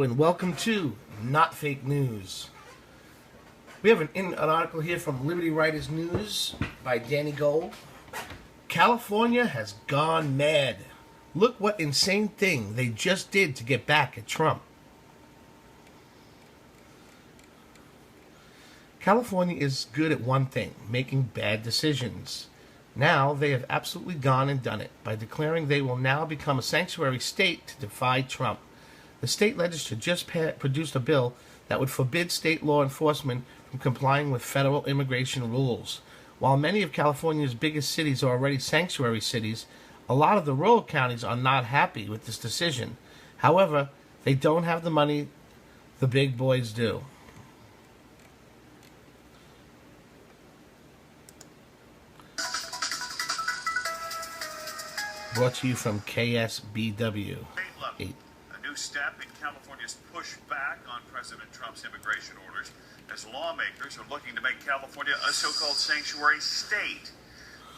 and welcome to Not Fake News. We have an article here from Liberty Writers News by Danny Gold. California has gone mad. Look what insane thing they just did to get back at Trump. California is good at one thing, making bad decisions. Now they have absolutely gone and done it by declaring they will now become a sanctuary state to defy Trump. The state legislature just produced a bill that would forbid state law enforcement from complying with federal immigration rules. While many of California's biggest cities are already sanctuary cities, a lot of the rural counties are not happy with this decision. However, they don't have the money the big boys do. Brought to you from KSBW. A new step in California's push back on President Trump's immigration orders as lawmakers are looking to make California a so-called sanctuary state.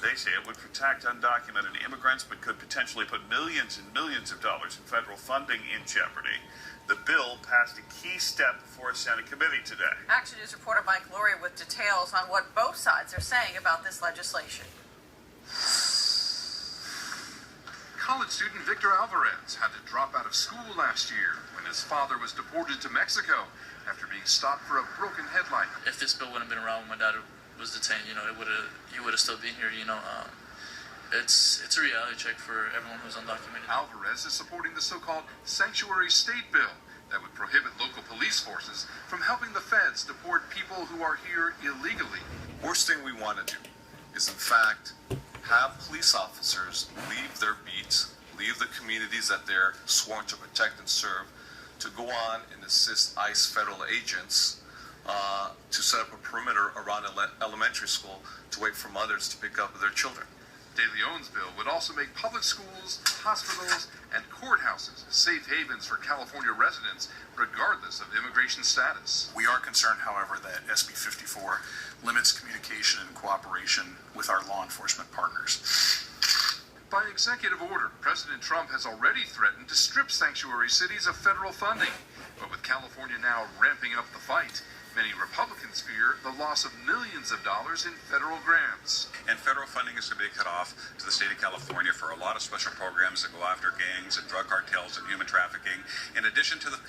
They say it would protect undocumented immigrants but could potentially put millions and millions of dollars in federal funding in jeopardy. The bill passed a key step before a Senate committee today. Action News reporter Mike Lurie with details on what both sides are saying about this legislation. College student Victor Alvarez had to drop out of school last year when his father was deported to Mexico after being stopped for a broken headlight. If this bill wouldn't have been around when my dad was detained, he would have still been here. It's a reality check for everyone who's undocumented. Alvarez is supporting the so-called sanctuary state bill that would prohibit local police forces from helping the feds deport people who are here illegally. Worst thing we want to do is, in fact, have police officers leave their beats, leave the communities that they're sworn to protect and serve, to go on and assist ICE federal agents to set up a perimeter around elementary school to wait for mothers to pick up their children. De Leon's bill would also make public schools, hospitals, and courthouses safe havens for California residents, regardless of immigration status. We are concerned, however, that SB 54 limits communication and cooperation with our law enforcement partners. By executive order, President Trump has already threatened to strip sanctuary cities of federal funding. But with California now ramping up the fight, many Republicans fear the loss of millions of dollars in federal grants. And federal funding is going to be cut off to the state of California for a lot of special programs that go after gangs and drug cartels and human trafficking, in addition to the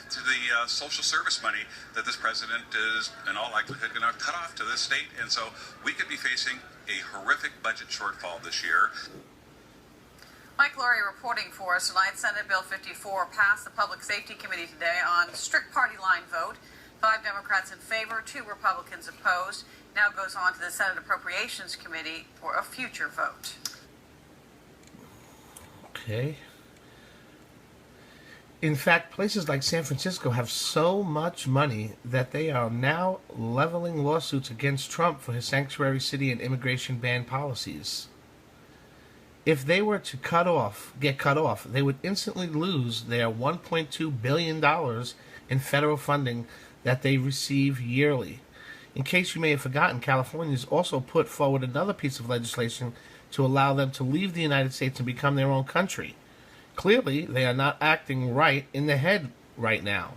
social service money that this president is in all likelihood going to cut off to this state. And so we could be facing a horrific budget shortfall this year. Mike Lurie reporting for us tonight. Senate Bill 54 passed the Public Safety Committee today on strict party line vote. 5 Democrats in favor, 2 Republicans opposed. Now goes on to the Senate Appropriations Committee for a future vote. Okay. In fact, places like San Francisco have so much money that they are now leveling lawsuits against Trump for his sanctuary city and immigration ban policies. If they were to get cut off, they would instantly lose their $1.2 billion in federal funding that they receive yearly. In case you may have forgotten, California has also put forward another piece of legislation to allow them to leave the United States and become their own country. Clearly, they are not acting right in the head right now.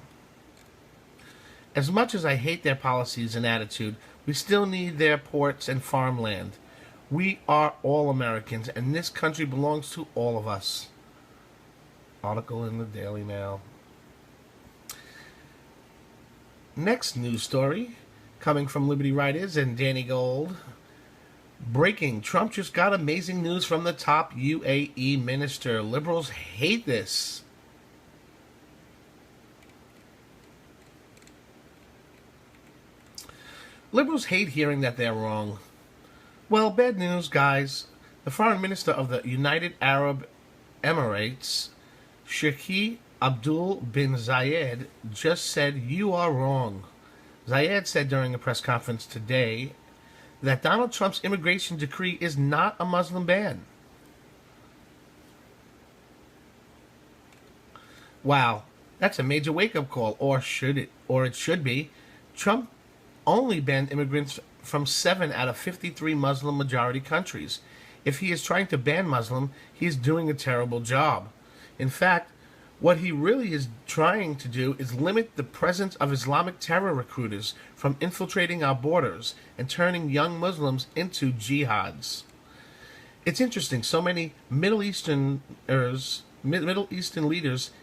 As much as I hate their policies and attitude, we still need their ports and farmland. We are all Americans, and this country belongs to all of us. Article in the Daily Mail. Next news story, coming from Liberty Writers and Danny Gold. Breaking, Trump just got amazing news from the top UAE minister. Liberals hate this. Liberals hate hearing that they're wrong. Well, bad news, guys. The foreign minister of the United Arab Emirates, Sheikh Abdul bin Zayed, just said, "You are wrong." Zayed said during a press conference today that Donald Trump's immigration decree is not a Muslim ban. Wow, that's a major wake-up call, or it should be. Trump only banned immigrants from 7 out of 53 Muslim-majority countries. If he is trying to ban Muslim, he is doing a terrible job. In fact, What he really is trying to do is limit the presence of Islamic terror recruiters from infiltrating our borders and turning young Muslims into jihads. It's interesting, so many Middle Eastern leaders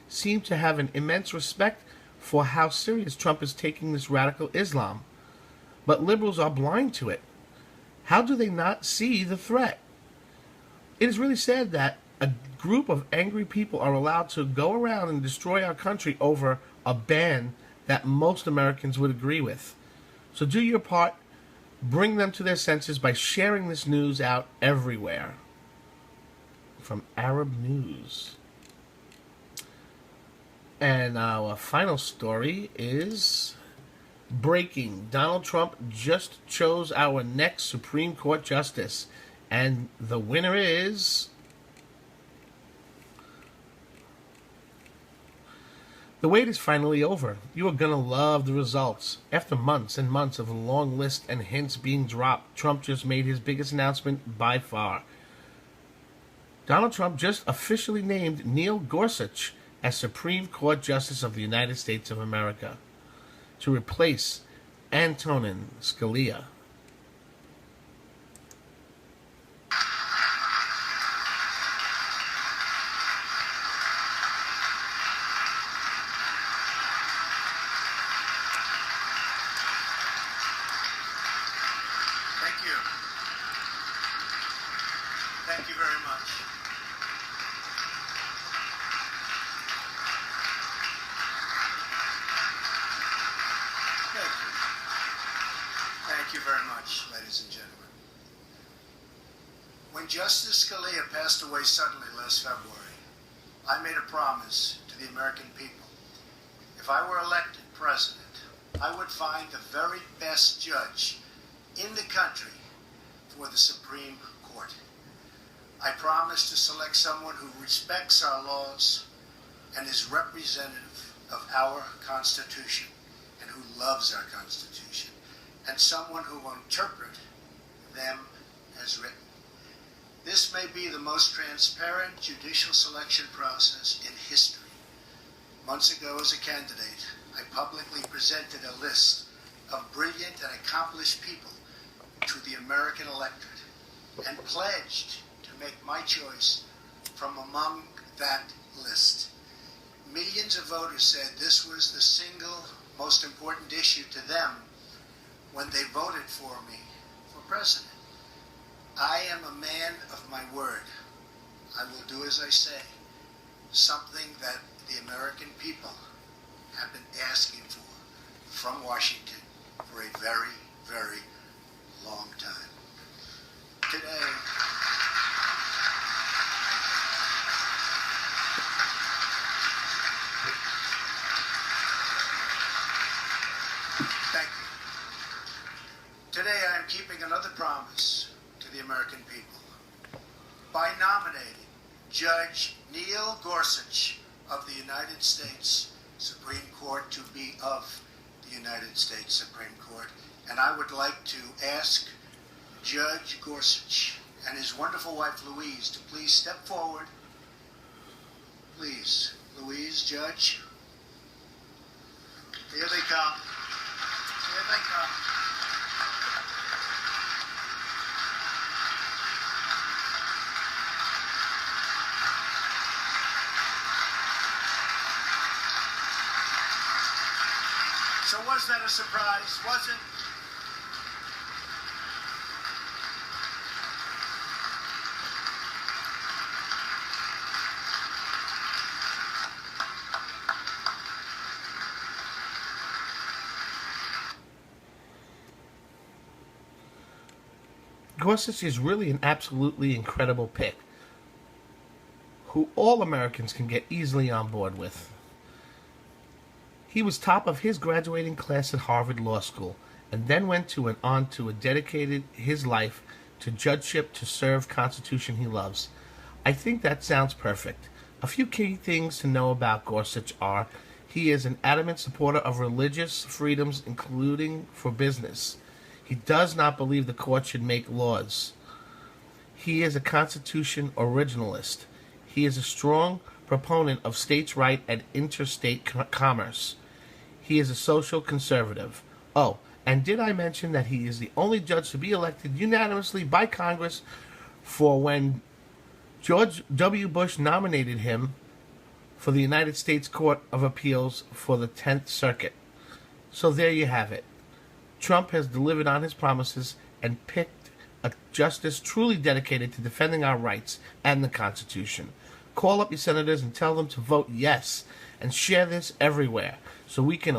seem to have an immense respect for how serious Trump is taking this radical Islam. But liberals are blind to it. How do they not see the threat? It is really sad that a group of angry people are allowed to go around and destroy our country over a ban that most Americans would agree with. So do your part. Bring them to their senses by sharing this news out everywhere. From Arab News. And our final story is breaking. Donald Trump just chose our next Supreme Court justice. And the winner is... The wait is finally over. You are going to love the results. After months and months of a long list and hints being dropped, Trump just made his biggest announcement by far. Donald Trump just officially named Neil Gorsuch as Supreme Court Justice of the United States of America to replace Antonin Scalia. Thank you very much. Thank you very much, ladies and gentlemen. When Justice Scalia passed away suddenly last February, I made a promise to the American people. If I were elected president, I would find the very best judge in the country for the Supreme Court. I promise to select someone who respects our laws and is representative of our Constitution and who loves our Constitution, and someone who will interpret them as written. This may be the most transparent judicial selection process in history. Months ago, as a candidate, I publicly presented a list of brilliant and accomplished people to the American electorate and pledged to make my choice from among that list. Millions of voters said this was the single most important issue to them when they voted for me for president. I am a man of my word. I will do as I say, something that the American people have been asking for from Washington for a very, very long time. Today, thank you. Today I am keeping another promise to the American people by nominating Judge Neil Gorsuch of the United States Supreme Court to be of the United States Supreme Court. And I would like to ask Judge Gorsuch and his wonderful wife Louise to please step forward. Please, Louise, Judge. Here they come. Here they come. So was that a surprise? Was it? Gorsuch is really an absolutely incredible pick, who all Americans can get easily on board with. He was top of his graduating class at Harvard Law School, and then went on to dedicated his life to judgeship to serve Constitution he loves. I think that sounds perfect. A few key things to know about Gorsuch are: he is an adamant supporter of religious freedoms, including for business. He does not believe the court should make laws. He is a Constitution originalist. He is a strong proponent of states' right and interstate commerce. He is a social conservative. Oh, and did I mention that he is the only judge to be elected unanimously by Congress for when George W. Bush nominated him for the United States Court of Appeals for the 10th Circuit. So there you have it. Trump has delivered on his promises and picked a justice truly dedicated to defending our rights and the Constitution. Call up your senators and tell them to vote yes, and share this everywhere so we can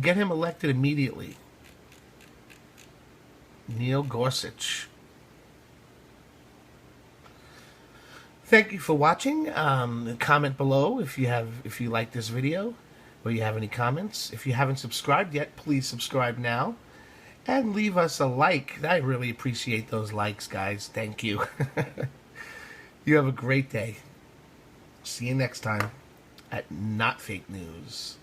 get him elected immediately. Neil Gorsuch. Thank you for watching. Comment below if you like this video or you have any comments. If you haven't subscribed yet, please subscribe now and leave us a like. I really appreciate those likes, guys. Thank you. You have a great day. See you next time at Not Fake News.